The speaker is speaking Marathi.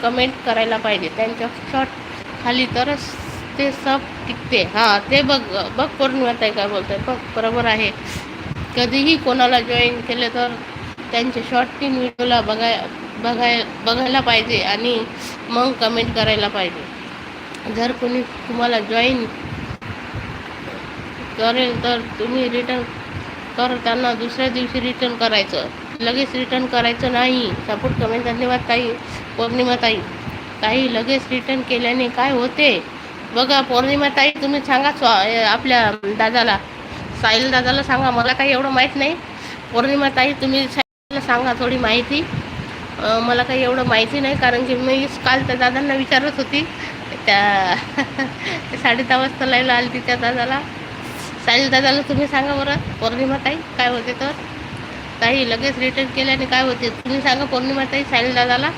कमेंट करायला पाहिजे. त्यांच्या शॉर्ट खाली तरच ते सब टिकते. हां, ते बघ बघ पौर्णिमाताई काय बोलताय बघ, बरोबर आहे. कधीही कोणाला जॉईन केले तर त्यांचे शॉर्ट 3 व्हिडिओला बघायला पाहिजे आणि मग कमेंट करायला पाहिजे. जर कोणी तुम्हाला जॉईन करेल तर तुम्ही रिटर्न तर त्यांना दुसऱ्या दिवशी रिटर्न करायचं, लगेच रिटर्न करायचं नाही. सपोर्ट कमेंट धन्यवाद ताई. पौर्णिमा ताई, ताई लगेच रिटर्न केल्याने काय होते बघा. पौर्णिमा ताई तुम्ही सांगा आपल्या दादाला, साहिल दादाला सांगा. मला काही एवढं माहीत नाही. पौर्णिमा ताई तुम्ही साहिलला सांगा थोडी माहिती. मला काही एवढं माहिती नाही, कारण की मी काल त्या दादांना विचारत होती. त्या 10:30 वाजता लाईव्हला आली ती त्या दादाला. साहिल दादाला तुम्ही सांगा बरं पौर्णिमा ताई काय होते तर. ताई लगेच रिटर्न केल्याने काय होते तुम्ही सांगा पौर्णिमा ताई साहिल दादाला.